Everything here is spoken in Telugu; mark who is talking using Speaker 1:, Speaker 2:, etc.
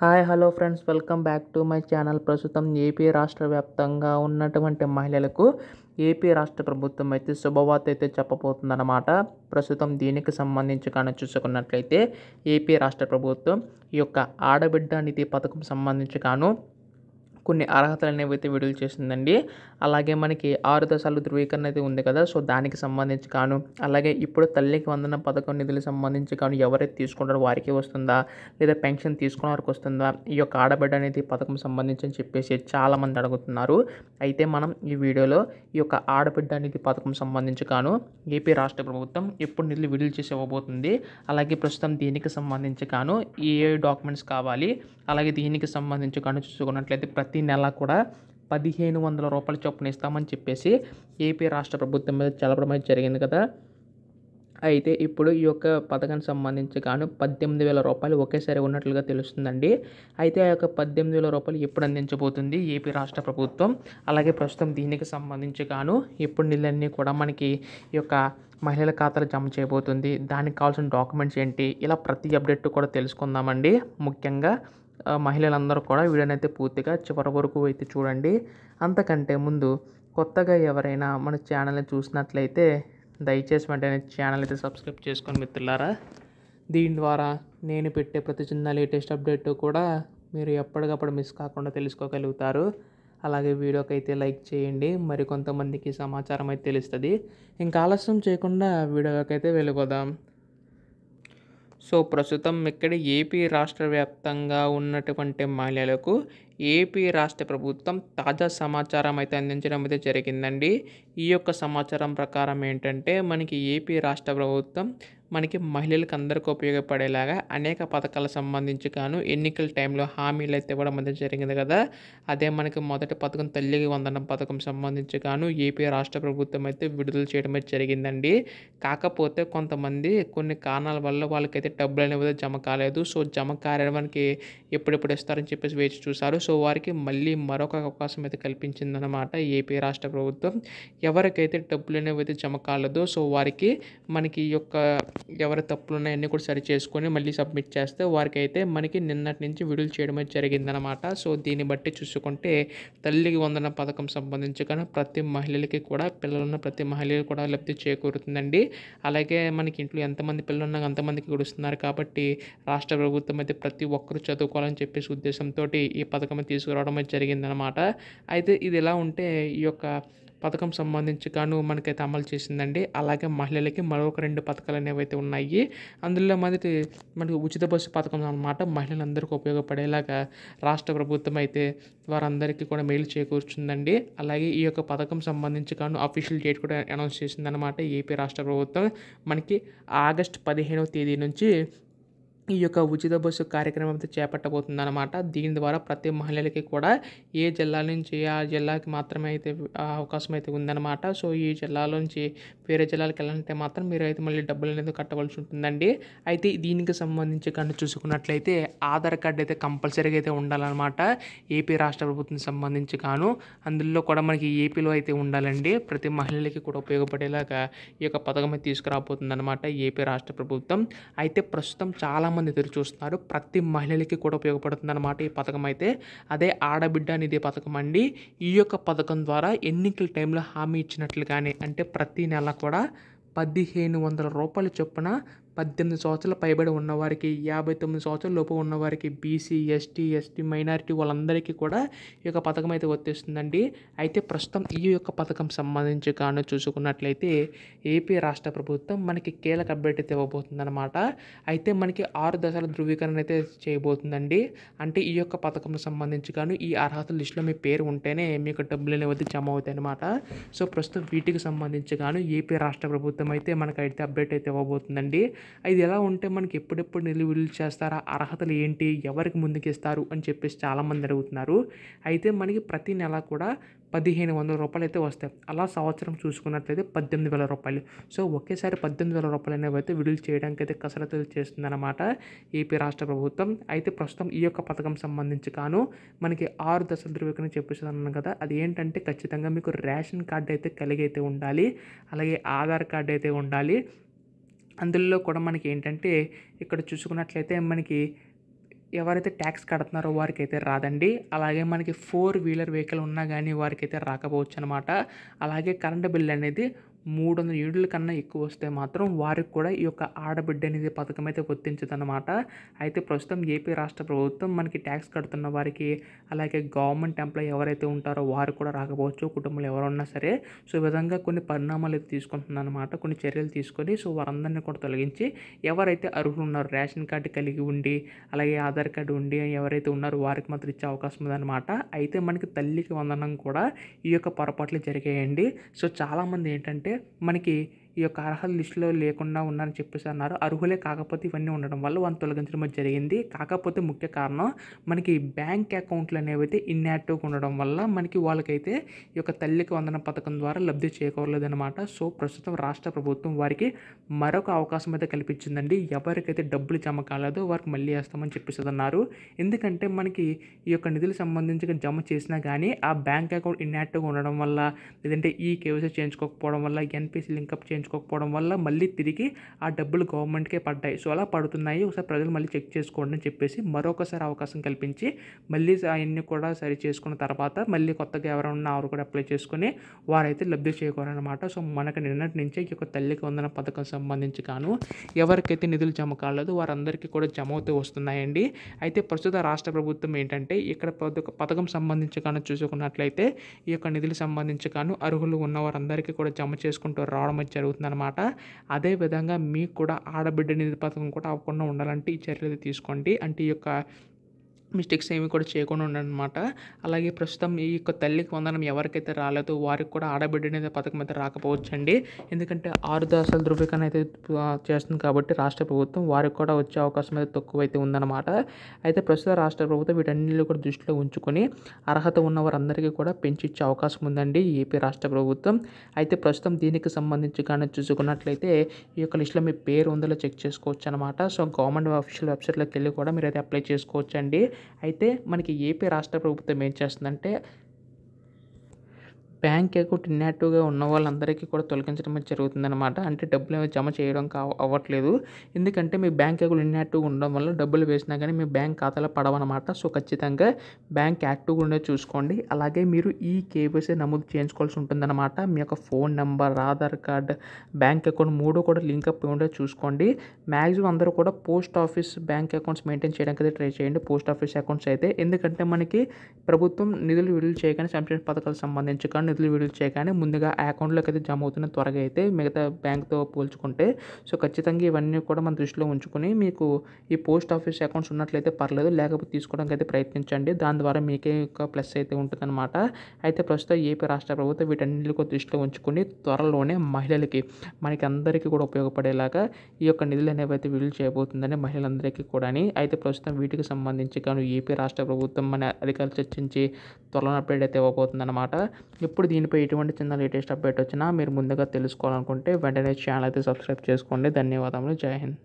Speaker 1: Hi hello friends, welcome back to my channel. ప్రస్తుతం ఏపీ రాష్ట్ర వ్యాప్తంగా ఉన్నటువంటి మహిళలకు ఏపీ రాష్ట్ర ప్రభుత్వం అయితే శుభవార్త అయితే చెప్పబోతుందన్నమాట. ప్రస్తుతం దీనికి సంబంధించి కానీ చూసుకున్నట్లయితే ఏపీ రాష్ట్ర ప్రభుత్వం ఈ యొక్క ఆడబిడ్డ నిధి పథకం సంబంధించి కాను కొన్ని అర్హతలు అనేవి అయితే విడుదల చేసిందండి. అలాగే మనకి 6 దశల ధృవీకరణ అయితే ఉంది కదా, సో దానికి సంబంధించి కాను, అలాగే ఇప్పుడు తల్లికి వందన పథకం నిధులకు సంబంధించి కాను ఎవరైతే తీసుకుంటారో వారికి వస్తుందా, లేదా పెన్షన్ తీసుకున్న వారికి వస్తుందా, ఈ యొక్క ఆడబిడ్డ అనేది పథకం సంబంధించి అని చెప్పేసి చాలామంది అడుగుతున్నారు. అయితే మనం ఈ వీడియోలో ఈ యొక్క ఆడబిడ్డ అనేది పథకం సంబంధించి కాను ఏపీ రాష్ట్ర ప్రభుత్వం ఎప్పుడు నిధులు విడుదల చేసి ఇవ్వబోతుంది, అలాగే ప్రస్తుతం దీనికి సంబంధించి కాను ఏ డాక్యుమెంట్స్ కావాలి, అలాగే దీనికి సంబంధించి కానీ చూసుకున్నట్లయితే ప్రతి నెల కూడా 1500 రూపాయల చొప్పున ఇస్తామని చెప్పేసి ఏపీ రాష్ట్ర ప్రభుత్వం మీద తెలపడం అయితే జరిగింది కదా. అయితే ఇప్పుడు ఈ యొక్క పథకానికి సంబంధించి గాను 18,000 రూపాయలు ఒకేసారి ఉన్నట్లుగా తెలుస్తుందండి. అయితే ఆ యొక్క 18,000 రూపాయలు ఎప్పుడు అందించబోతుంది ఏపీ రాష్ట్ర ప్రభుత్వం, అలాగే ప్రస్తుతం దీనికి సంబంధించి గాను ఎప్పుడు నిధులన్నీ కూడా మనకి ఈ యొక్క మహిళల ఖాతాలో జమ చేయబోతుంది, దానికి కావాల్సిన డాక్యుమెంట్స్ ఏంటి, ఇలా ప్రతి అప్డేట్ కూడా తెలుసుకుందామండి. ముఖ్యంగా మహిళలందరూ కూడా వీడియోని అయితే పూర్తిగా చివరి వరకు అయితే చూడండి. అంతకంటే ముందు కొత్తగా ఎవరైనా మన ఛానల్ని చూసినట్లయితే దయచేసి వెంటనే ఛానల్ అయితే సబ్స్క్రైబ్ చేసుకొని మిత్రులారా. దీని ద్వారా నేను పెట్టే ప్రతి చిన్న లేటెస్ట్ అప్డేట్ కూడా మీరు ఎప్పటికప్పుడు మిస్ కాకుండా తెలుసుకోగలుగుతారు. అలాగే వీడియోకి అయితే లైక్ చేయండి, మరి కొంతమందికి సమాచారం అయితే తెలుస్తుంది. ఇంకా ఆలస్యం చేయకుండా వీడియోకి అయితే వెళ్ళిపోదాం. సో ప్రస్తుతం ఇక్కడ ఏపీ రాష్ట్ర వ్యాప్తంగా ఉన్నటువంటి మహిళలకు ఏపీ రాష్ట్ర ప్రభుత్వం తాజా సమాచారం అయితే అందించడం అయితే జరిగిందండి. ఈ యొక్క సమాచారం ప్రకారం ఏంటంటే మనకి ఏపీ రాష్ట్ర ప్రభుత్వం మనకి మహిళలకు అందరికీ ఉపయోగపడేలాగా అనేక పథకాలకు సంబంధించి గాను ఎన్నికల టైంలో హామీలు అయితే ఇవ్వడం అయితే జరిగింది కదా. అదే మనకి మొదటి పథకం తల్లికి వందనం పథకం సంబంధించి గాను ఏపీ రాష్ట్ర ప్రభుత్వం అయితే విడుదల చేయడం అయితే జరిగిందండి. కాకపోతే కొంతమంది కొన్ని కారణాల వల్ల వాళ్ళకైతే డబ్బులు అనేవి జమ కాలేదు. సో జమ కావడానికి ఎప్పుడెప్పుడు ఇస్తారని చెప్పేసి వేచి చూశారు. సో వారికి మళ్ళీ మరొక అవకాశం అయితే కల్పించిందనమాట ఏపీ రాష్ట్ర ప్రభుత్వం. ఎవరికైతే డబ్బులు అనేవి అయితే జమ కాలేదో సో వారికి మనకి ఈ యొక్క ఎవరి తప్పులు ఉన్నాయన్నీ కూడా సరి చేసుకొని మళ్ళీ సబ్మిట్ చేస్తే వారికి అయితే మనకి నిన్నటి నుంచి విడుదల చేయడం అయితే జరిగిందనమాట. సో దీన్ని బట్టి చూసుకుంటే తల్లికి వందన పథకం సంబంధించి కానీ ప్రతి మహిళలకి కూడా పిల్లలున్న ప్రతి మహిళకి కూడా లబ్ధి చేకూరుతుందండి. అలాగే మనకి ఇంట్లో ఎంతమంది పిల్లలు ఉన్నా అంతమందికి కూడా ఇస్తున్నారు కాబట్టి రాష్ట్ర ప్రభుత్వం అయితే ప్రతి ఒక్కరూ చదువుకోవాలని చెప్పేసి ఉద్దేశంతో ఈ పథకం తీసుకురావడం అయితే జరిగిందనమాట. అయితే ఇది ఎలా ఉంటే ఈ యొక్క పథకం సంబంధించి గాను మనకైతే అమలు చేసిందండి. అలాగే మహిళలకి మరొక 2 పథకాలు అనేవి అయితే ఉన్నాయి. అందులో మొదటి మనకి ఉచిత బస్సు పథకం అన్నమాట. మహిళలందరికీ ఉపయోగపడేలాగా రాష్ట్ర ప్రభుత్వం అయితే వారందరికీ కూడా మేలు చేకూర్చుందండి. అలాగే ఈ యొక్క పథకం సంబంధించి గాను అఫీషియల్ డేట్ కూడా అనౌన్స్ చేసిందనమాట ఏపీ రాష్ట్ర ప్రభుత్వం. మనకి ఆగస్టు 15వ తేదీ నుంచి ఈ యొక్క ఉచిత బస్సు కార్యక్రమం అయితే చేపట్టబోతుందన్నమాట. దీని ద్వారా ప్రతి మహిళలకి కూడా ఏ జిల్లా నుంచి ఆ జిల్లాకి మాత్రమే అయితే అవకాశం అయితే ఉందన్నమాట. సో ఈ జిల్లాలో నుంచి వేరే జిల్లాలకు వెళ్ళాలంటే మాత్రం మీరు అయితే మళ్ళీ డబ్బులు అనేది కట్టవలసి ఉంటుందండి. అయితే దీనికి సంబంధించి కానీ చూసుకున్నట్లయితే ఆధార్ కార్డు అయితే కంపల్సరీగా అయితే ఉండాలన్నమాట ఏపీ రాష్ట్ర ప్రభుత్వం సంబంధించి కాను. అందులో కూడా మనకి ఏపీలో అయితే ఉండాలండి. ప్రతి మహిళలకి కూడా ఉపయోగపడేలాగా ఈ యొక్క పథకం అయితే తీసుకురాబోతుందన్నమాట ఏపీ రాష్ట్ర ప్రభుత్వం. అయితే ప్రస్తుతం చాలామంది ఎదురు చూస్తున్నారు. ప్రతి మహిళలకి కూడా ఉపయోగపడుతుంది అన్నమాట ఈ పథకం అయితే. అదే ఆడబిడ్డ నిధి పథకం అండి. ఈ యొక్క పథకం ద్వారా ఎన్నికల టైంలో హామీ ఇచ్చినట్లుగానే అంటే ప్రతి నెల కూడా 1500 రూపాయల చొప్పున 18 సంవత్సరాలు పైబడి ఉన్నవారికి, 59 సంవత్సరాల లోపు ఉన్నవారికి, బీసీ, ఎస్టీ, మైనారిటీ వాళ్ళందరికీ కూడా ఈ యొక్క పథకం అయితే వర్తిస్తుందండి. అయితే ప్రస్తుతం ఈ యొక్క పథకం సంబంధించి కానీ చూసుకున్నట్లయితే ఏపీ రాష్ట్ర ప్రభుత్వం మనకి కీలక అప్డేట్ అయితే ఇవ్వబోతుందన్నమాట. అయితే మనకి 6 దశల ధృవీకరణ అయితే చేయబోతుందండి. అంటే ఈ యొక్క పథకం సంబంధించి కానీ ఈ అర్హత లిస్టులో మీ పేరు ఉంటేనే మీకు డబ్బులు అనేవి జమ అవుతాయి అన్నమాట. సో ప్రస్తుతం వీటికి సంబంధించి కానీ ఏపీ రాష్ట్ర ప్రభుత్వం అయితే మనకైతే అప్డేట్ అయితే ఇవ్వబోతుందండి. ఇది ఎలా ఉంటే మనకి ఎప్పుడెప్పుడు నిధులు విడుదల చేస్తారా, అర్హతలు ఏంటి, ఎవరికి ముందుకు ఇస్తారు అని చెప్పేసి చాలామంది అడుగుతున్నారు. అయితే మనకి ప్రతి నెల కూడా 1500 రూపాయలు అయితే వస్తాయి. అలా సంవత్సరం చూసుకున్నట్లయితే 18,000 రూపాయలు. సో ఒకేసారి 18,000 రూపాయలు అనేవి అయితే విడుదల చేయడానికి అయితే కసరత్తు చేస్తుందన్నమాట ఏపీ రాష్ట్ర ప్రభుత్వం. అయితే ప్రస్తుతం ఈ యొక్క పథకం సంబంధించి కాను మనకి 6 దశల ధృవీకరణ చెప్పేసాను కదా. అది ఏంటంటే ఖచ్చితంగా మీకు రేషన్ కార్డు అయితే కలిగి అయితే ఉండాలి, అలాగే ఆధార్ కార్డు అయితే ఉండాలి. అందులో కూడా మనకి ఏంటంటే ఇక్కడ చూసుకున్నట్లయితే మనకి ఎవరైతే ట్యాక్స్ కడుతున్నారో వారికైతే రాదండి. అలాగే మనకి 4 వీలర్ వెహికల్ ఉన్నా గానీ వారికైతే రాకపోవచ్చు అనమాట. అలాగే కరెంటు బిల్ అనేది 300 యూనిట్ల కన్నా ఎక్కువ వస్తే మాత్రం వారికి కూడా ఈ యొక్క ఆడబిడ్డ అనేది పథకం అయితే వర్తించదనమాట. అయితే ప్రస్తుతం ఏపీ రాష్ట్ర ప్రభుత్వం మనకి ట్యాక్స్ కడుతున్న వారికి, అలాగే గవర్నమెంట్ ఎంప్లాయీ ఎవరైతే ఉంటారో వారు కూడా రాకపోవచ్చు, కుటుంబంలో ఎవరున్నా సరే. సో ఈ విధంగా కొన్ని పరిణామాలు అయితే తీసుకుంటుందన్నమాట. కొన్ని చర్యలు తీసుకొని సో వారందరినీ కూడా తొలగించి ఎవరైతే అర్హులు ఉన్నారో రేషన్ కార్డు కలిగి ఉండి, అలాగే ఆధార్ కార్డు ఉండి ఎవరైతే ఉన్నారో వారికి మాత్రం ఇచ్చే అవకాశం ఉందన్నమాట. అయితే మనకి తల్లికి వందనం కూడా ఈ యొక్క పొరపాట్లు జరిగాయండి. సో చాలామంది ఏంటంటే మనకి ఈ యొక్క అర్హత లిస్టులో లేకుండా ఉన్నారని చెప్పేసి అన్నారు. అర్హులే కాకపోతే ఇవన్నీ ఉండడం వల్ల వాళ్ళని తొలగించడం అయితే జరిగింది. కాకపోతే ముఖ్య కారణం మనకి బ్యాంక్ అకౌంట్లు అనేవి అయితే ఇన్యాక్టివ్గా ఉండడం వల్ల మనకి వాళ్ళకైతే ఈ యొక్క తల్లికి వందనం పథకం ద్వారా లబ్ధి చేకూరలేదన్నమాట. సో ప్రస్తుతం రాష్ట్ర ప్రభుత్వం వారికి మరొక అవకాశం అయితే కల్పించిందండి. ఎవరికైతే డబ్బులు జమ కాలేదో వారికి మళ్ళీ వేస్తామని చెప్పేసి అన్నారు. ఎందుకంటే మనకి ఈ యొక్క నిధులు సంబంధించి జమ చేసినా కానీ ఆ బ్యాంక్ అకౌంట్ ఇన్యాక్టివ్గా ఉండడం వల్ల, లేదంటే ఈ కేవైసీ చేయించుకోకపోవడం వల్ల, ఎన్పిసి లింకప్ చేయించుకోకపోవడం వల్ల మళ్ళీ తిరిగి ఆ డబ్బులు గవర్నమెంట్కే పడ్డాయి. సో అలా పడుతున్నాయి, ఒకసారి ప్రజలు మళ్ళీ చెక్ చేసుకోండి అని చెప్పేసి మరొకసారి అవకాశం కల్పించి మళ్ళీ అవన్నీ కూడా సరి చేసుకున్న తర్వాత మళ్ళీ కొత్తగా ఎవరైనా వారు కూడా అప్లై చేసుకుని వారైతే లబ్ధి చేకూరనమాట. సో మనకు నిన్నటి నుంచే ఈ యొక్క తల్లికి వందన పథకం సంబంధించి గాను ఎవరికైతే నిధులు జమ కాలేదో వారందరికీ కూడా జమ అవుతూ వస్తున్నాయండి. అయితే ప్రస్తుత రాష్ట్ర ప్రభుత్వం ఏంటంటే ఇక్కడ పథకం సంబంధించి కానీ చూసుకున్నట్లయితే ఈ యొక్క నిధులు సంబంధించి గాను అర్హులు ఉన్న వారందరికీ కూడా జమ చేసుకుంటూ రావడం జరుగుతుందన్నమాట. అదేవిధంగా మీకు కూడా ఆడబిడ్డ నిధి పథకం కూడా అవ్వకుండా ఉండాలంటే ఈ చర్యలు తీసుకోండి. అంటే ఈ యొక్క మిస్టేక్స్ ఏమి కూడా చేయకుండా ఉండనమాట. అలాగే ప్రస్తుతం ఈ యొక్క తల్లికి వందనం ఎవరికైతే రాలేదో వారికి కూడా ఆడబిడ్డ అనేది పథకం అయితే రాకపోవచ్చండి. ఎందుకంటే 6 దశల ధృవీకరణ అయితే చేస్తుంది కాబట్టి రాష్ట్ర ప్రభుత్వం వారికి కూడా వచ్చే అవకాశం అయితే తక్కువ అయితే ఉందన్నమాట. అయితే ప్రస్తుత రాష్ట్ర ప్రభుత్వం వీటన్నిటిని కూడా దృష్టిలో ఉంచుకొని అర్హత ఉన్న వారందరికీ కూడా పెంచి ఇచ్చే అవకాశం ఉందండి ఏపీ రాష్ట్ర ప్రభుత్వం. అయితే ప్రస్తుతం దీనికి సంబంధించి కానీ చూసుకున్నట్లయితే ఈ యొక్క లిస్టులో మీ పేరు ఉందో చెక్ చేసుకోవచ్చు అనమాట. సో గవర్నమెంట్ అఫీషియల్ వెబ్సైట్లోకి వెళ్ళి కూడా మీరు అయితే అప్లై చేసుకోవచ్చు అండి. అయితే మనకి ఏపీ రాష్ట్ర ప్రభుత్వం ఏం చేస్తుందంటే బ్యాంక్ అకౌంట్ ఇన్యాక్టివ్గా ఉన్న వాళ్ళందరికీ కూడా తొలగించడం జరుగుతుందన్నమాట. అంటే డబ్బులు ఏమి జమ చేయడం అవ్వట్లేదు. ఎందుకంటే మీ బ్యాంక్ అకౌంట్ ఇన్యాక్టివ్గా ఉండడం వల్ల డబ్బులు వేసినా కానీ మీ బ్యాంక్ ఖాతాలో పడవన్నమాట. సో ఖచ్చితంగా బ్యాంక్ యాక్టివ్గా ఉండేది చూసుకోండి. అలాగే మీరు ఈ కేవైసీ నమోదు చేయించుకోవాల్సి ఉంటుందన్నమాట. మీ యొక్క phone number, Aadhaar card, bank account 3 కూడా లింకప్ ఉండేది చూసుకోండి. మ్యాక్సిమం అందరూ కూడా post office bank accounts maintain చేయడానికి అయితే ట్రై చేయండి. పోస్ట్ ఆఫీస్ అకౌంట్స్ అయితే ఎందుకంటే మనకి ప్రభుత్వం నిధులు విడుదల చేయగానే సంక్షేమ పథకాలకు సంబంధించి కానీ నిధులు విడుదల చేయగానే ముందుగా ఆ అకౌంట్లోకి అయితే జమ అవుతున్న త్వరగా అయితే మిగతా బ్యాంక్తో పోల్చుకుంటే. సో ఖచ్చితంగా ఇవన్నీ కూడా మన దృష్టిలో ఉంచుకొని మీకు ఈ పోస్ట్ ఆఫీస్ అకౌంట్స్ ఉన్నట్లయితే పర్లేదు, లేకపోతే తీసుకోవడానికి అయితే ప్రయత్నించండి. దాని ద్వారా మీకే ఒక ప్లస్ అయితే ఉంటుందన్నమాట. అయితే ప్రస్తుతం ఏపీ రాష్ట్ర ప్రభుత్వం వీటన్నిటిని కూడా దృష్టిలో ఉంచుకొని త్వరలోనే మహిళలకి మనకి అందరికీ కూడా ఉపయోగపడేలాగా ఈ యొక్క నిధులు అనేవి అయితే విడుదల చేయబోతుందని మహిళలందరికీ కూడా. అయితే ప్రస్తుతం వీటికి సంబంధించి కానీ ఏపీ రాష్ట్ర ప్రభుత్వం మన అధికారులు చర్చించి త్వరలో అప్డేట్ అయితే ఇవ్వబోతుందన్నమాట. ఇప్పుడు దీనిపై ఎటువంటి చిన్న లేటెస్ట్ అప్డేట్ వచ్చినా మీరు ముందుగా తెలుసుకోవాలనుకుంటే వెంటనే ఛానల్ అయితే సబ్స్క్రైబ్ చేసుకోండి. ధన్యవాదములు. జై హింద్.